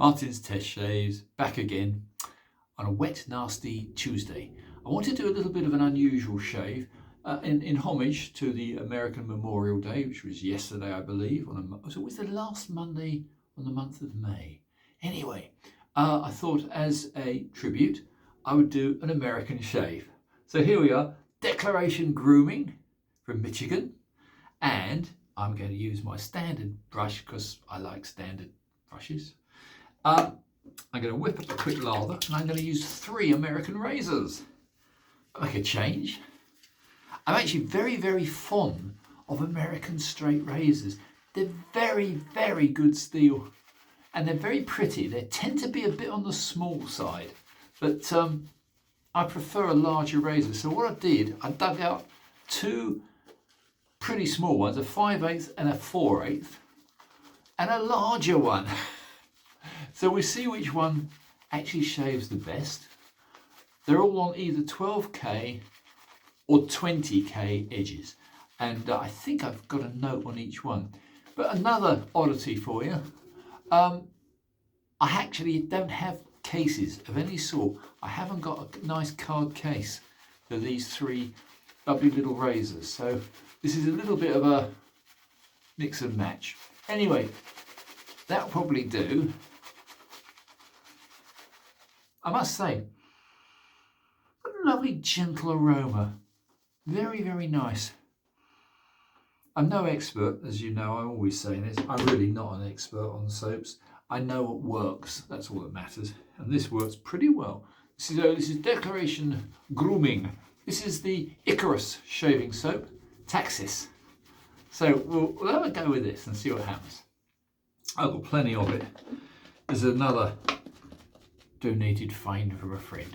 Martin's Test Shaves, back again on a wet, nasty Tuesday. I want to do a little bit of an unusual shave in homage to the American Memorial Day, which was yesterday, I believe. So it was the last Monday on the month of May. Anyway, I thought as a tribute, I would do an American shave. So here we are, Declaration Grooming from Michigan. And I'm going to use my standard brush because I like standard brushes. I'm going to whip up a quick lather and I'm going to use 3 American razors. Make a change. I'm actually very, very fond of American straight razors. They're very, very good steel and they're very pretty. They tend to be a bit on the small side, but I prefer a larger razor. So what I did, I dug out 2 pretty small ones, a 5/8 and a 4/8, and a larger one. So we see which one actually shaves the best. They're all on either 12K or 20K edges. And I think I've got a note on each one. But another oddity for you. I actually don't have cases of any sort. I haven't got a nice card case for these 3 lovely little razors. So this is a little bit of a mix and match. Anyway, that'll probably do. I must say, what a lovely gentle aroma. Very, very nice. I'm no expert, as you know, I'm always saying this. I'm really not an expert on soaps. I know what works, that's all that matters. And this works pretty well. This is Declaration Grooming. This is the Icarus shaving soap, Taxis. So we'll have a go with this and see what happens. I've got plenty of it. There's another donated find from a friend.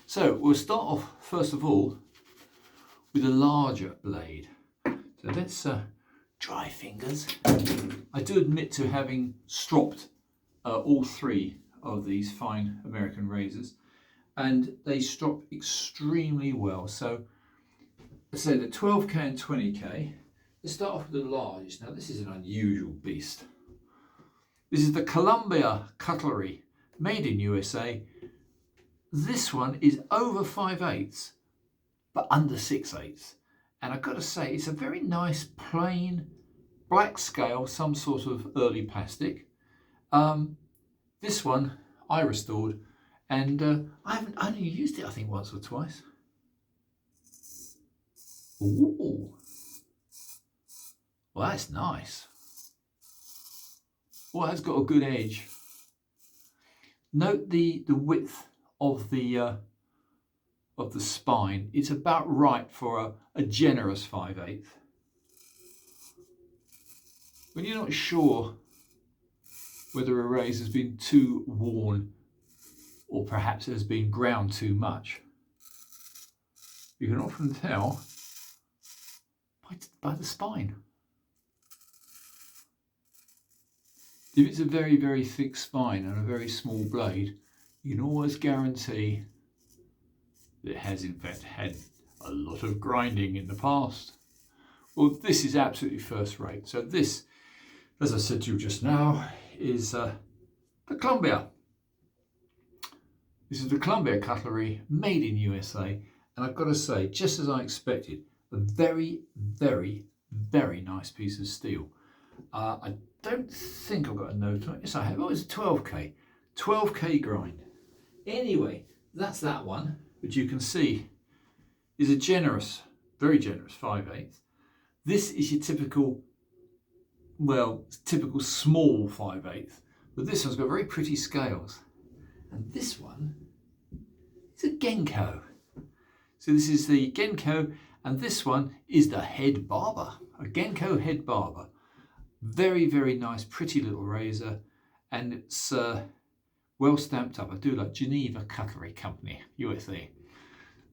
So we'll start off first of all with a larger blade. So let's dry fingers. I do admit to having stropped all 3 of these fine American razors, and they strop extremely well. So let's say the 12K and 20K. Let's start off with the largest. Now this is an unusual beast. This is the Colombia cutlery, made in USA. This one is over 5/8, but under 6/8. And I've got to say, it's a very nice plain black scale, some sort of early plastic. This one I restored, and I haven't only used it, I think, once or twice. Ooh, well, that's nice. Well, that's got a good edge. Note the width of the spine. It's about right for a generous 5/8. When you're not sure whether a razor's been too worn or perhaps has been ground too much, you can often tell by the spine. If it's a very, very thick spine and a very small blade, you can always guarantee that it has in fact had a lot of grinding in the past. Well, this is absolutely first rate. So this, as I said to you just now, is the Colombia. This is the Colombia cutlery, made in USA. And I've got to say, just as I expected, a very, very, very nice piece of steel. I don't think I've got a note on it. Yes, I have. Oh, it's a 12K. 12K grind. Anyway, that's that one, which you can see is a generous, very generous 5/8. This is your typical, well, typical small 5/8, but this one's got very pretty scales. And this one is a Genco. So this is the Genco, and this one is the head barber, a Genco head barber. Very, very nice, pretty little razor, and it's well stamped up. I do like Geneva Cutlery Company, USA.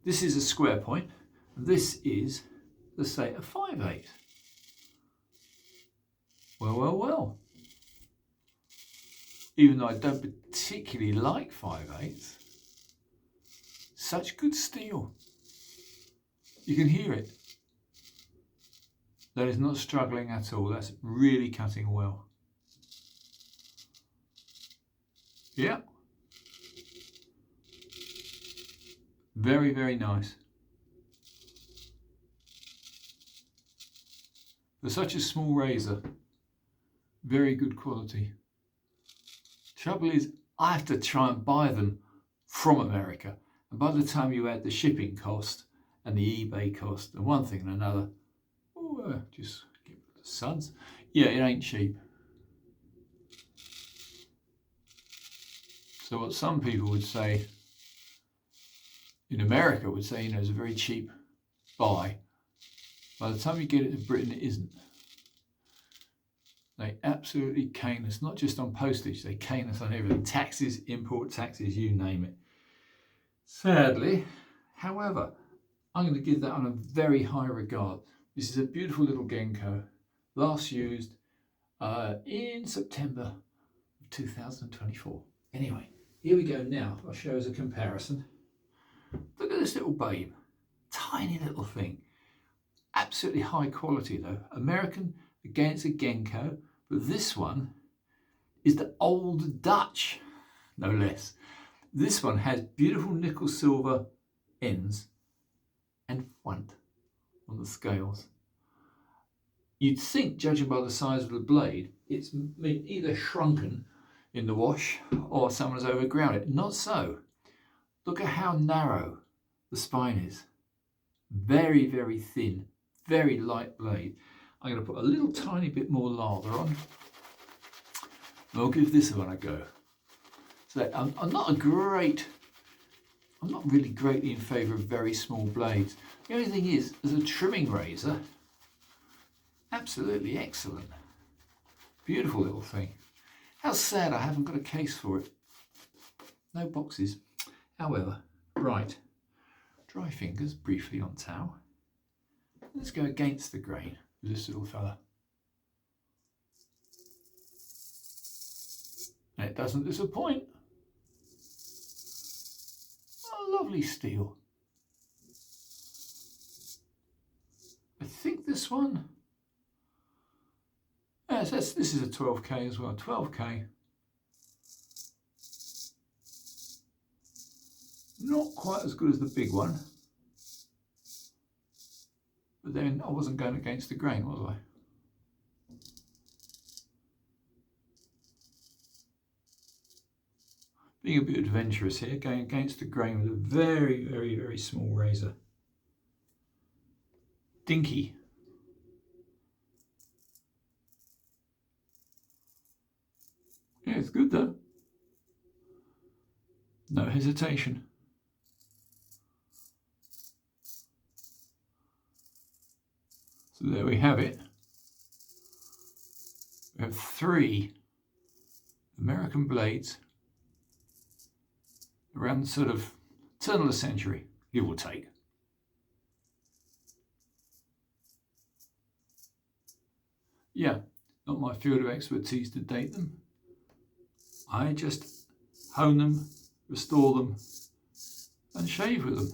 This is a square point, and this is, let's say, a 5/8. Well, well, well. Even though I don't particularly like 5/8, such good steel. You can hear it. That is not struggling at all. That's really cutting well. Yeah. Very, very nice. For such a small razor, very good quality. Trouble is, I have to try and buy them from America. And by the time you add the shipping cost and the eBay cost and one thing and another, just give it the suds. Yeah, it ain't cheap. So what some people would say in America would say, it's a very cheap buy. By the time you get it to Britain, it isn't. They absolutely cane us, not just on postage, they cane us on everything. Taxes, import taxes, you name it. Sadly, however, I'm going to give that on a very high regard. This is a beautiful little Genco, last used in September of 2024. Anyway, here we go now. I'll show as a comparison. Look at this little babe, tiny little thing. Absolutely high quality though. American against a Genco, but this one is the Old Dutch, no less. This one has beautiful nickel silver ends and front on the scales. You'd think, judging by the size of the blade, it's been either shrunken in the wash or someone's overground it. Not so. Look at how narrow the spine is. Very, very thin, very light blade. I'm going to put a little tiny bit more lather on. I'll give this one a go. So I'm not really greatly in favour of very small blades. The only thing is, as a trimming razor, absolutely excellent. Beautiful little thing. How sad I haven't got a case for it. No boxes. However, right, dry fingers briefly on towel. Let's go against the grain with this little fella. And it doesn't disappoint. A lovely steel. I think this one, yes, this is a 12K as well, 12K. Not quite as good as the big one. But then I wasn't going against the grain, was I? Being a bit adventurous here, going against the grain with a very, very, very small razor. Dinky. Yeah, it's good though. No hesitation. So there we have it. We have 3 American blades around the sort of turn of the century, give or take. Yeah, not my field of expertise to date them. I just hone them, restore them, and shave with them.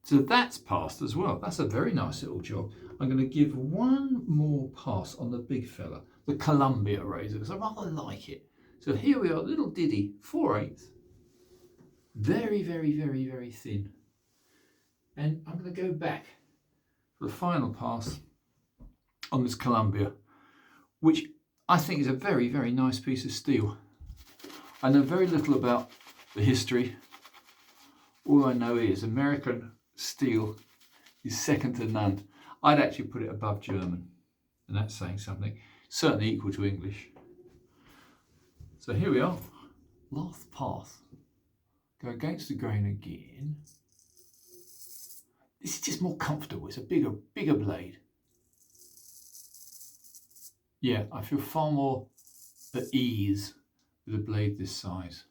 So that's passed as well. That's a very nice little job. I'm going to give one more pass on the big fella, the Colombia razor, because I rather like it. So here we are, little Diddy, 4/8. Very, very, very, very thin. And I'm going to go back for the final pass on this Colombia, which I think is a very, very nice piece of steel. I know very little about the history. All I know is American steel is second to none. I'd actually put it above German, and that's saying something. Certainly equal to English. So here we are, last pass. Go against the grain again. This is just more comfortable. It's a bigger blade. Yeah, I feel far more at ease with a blade this size.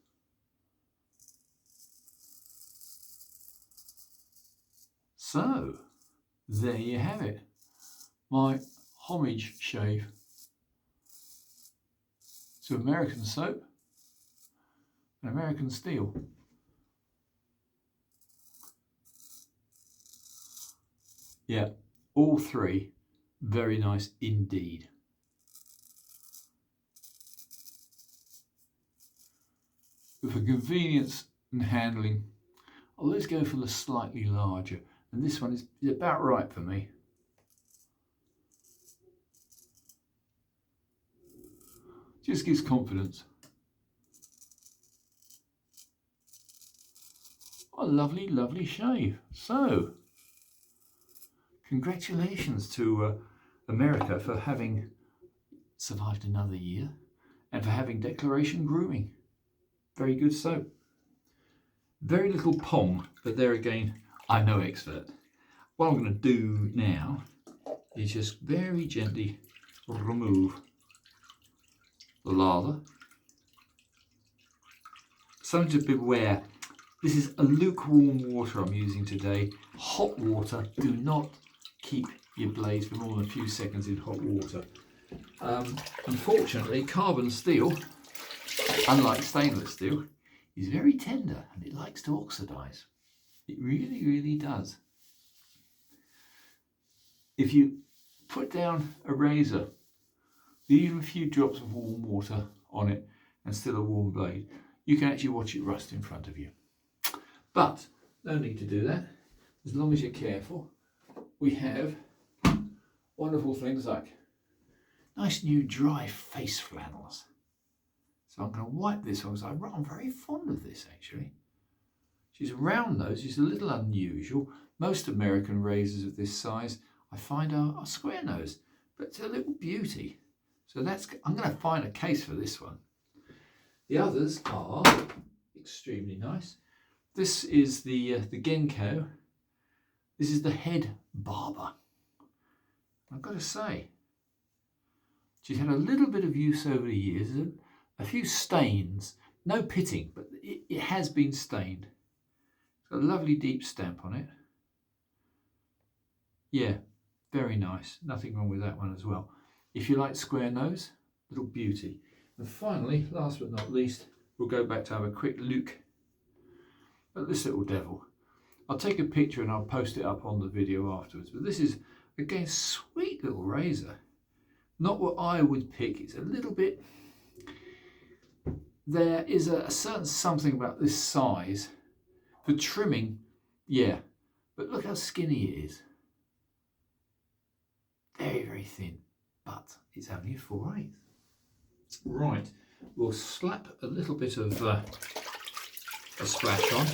So, there you have it. My homage shave to American soap and American steel. Yeah, all 3 very nice indeed. but for convenience and handling, I'll let's go for the slightly larger. And this one is about right for me. Just gives confidence. A lovely, lovely shave. So, congratulations to America for having survived another year and for having declaration grooming. Very good soap. Very little pong, but there again, I'm no expert. What I'm going to do now is just very gently remove the lather. Something to beware. This is a lukewarm water I'm using today. Hot water, do not keep your blades for more than a few seconds in hot water. Unfortunately, carbon steel, unlike stainless steel, is very tender and it likes to oxidize. It really, really does. If you put down a razor, leave a few drops of warm water on it and still a warm blade, you can actually watch it rust in front of you. But no need to do that, as long as you're careful. We have wonderful things like nice new dry face flannels. So I'm going to wipe this on, because I'm very fond of this actually. She's a round nose, she's a little unusual. Most American razors of this size I find are square nose, but it's a little beauty. So I'm going to find a case for this one. The others are extremely nice. This is the Genco. This is the head barber. I've got to say, she's had a little bit of use over the years, a few stains, no pitting, but it has been stained. It's got a lovely deep stamp on it. Yeah, very nice. Nothing wrong with that one as well. If you like square nose, little beauty. And finally, last but not least, we'll go back to have a quick look at this little devil. I'll take a picture and I'll post it up on the video afterwards. But this is, again, sweet little razor. Not what I would pick. It's a little bit... There is a certain something about this size. For trimming, yeah. But look how skinny it is. Very, very thin. But it's only a 4/8. Right. We'll slap a little bit of a splash on,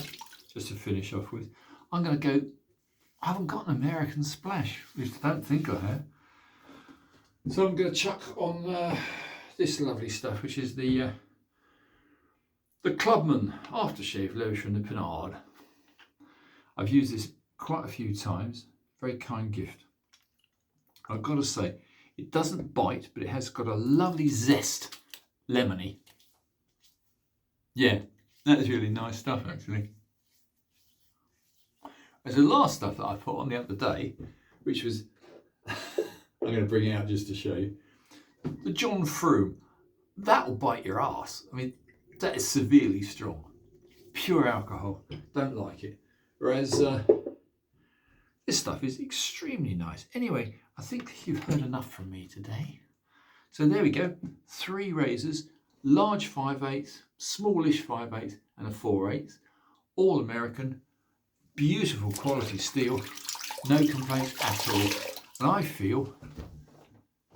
just to finish off with. I'm going to go, I haven't got an American splash, which I don't think I have. So I'm going to chuck on this lovely stuff, which is the Clubman aftershave lotion, the Pinard. I've used this quite a few times. Very kind gift. I've got to say, it doesn't bite, but it has got a lovely zest, lemony. Yeah. That's really nice stuff, actually. There's the last stuff that I put on the other day, which was, I'm going to bring it out just to show you, the John Froome. That will bite your ass. I mean, that is severely strong. Pure alcohol. Don't like it. Whereas this stuff is extremely nice. Anyway, I think you've heard enough from me today. So there we go. 3 razors. Large 5/8, smallish 5/8 and a 4/8, all American, beautiful quality steel, no complaints at all. And I feel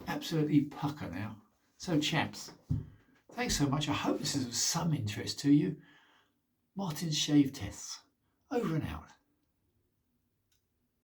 absolutely pucker now. So chaps, thanks so much. I hope this is of some interest to you. Martin's Shave Tests, over and out.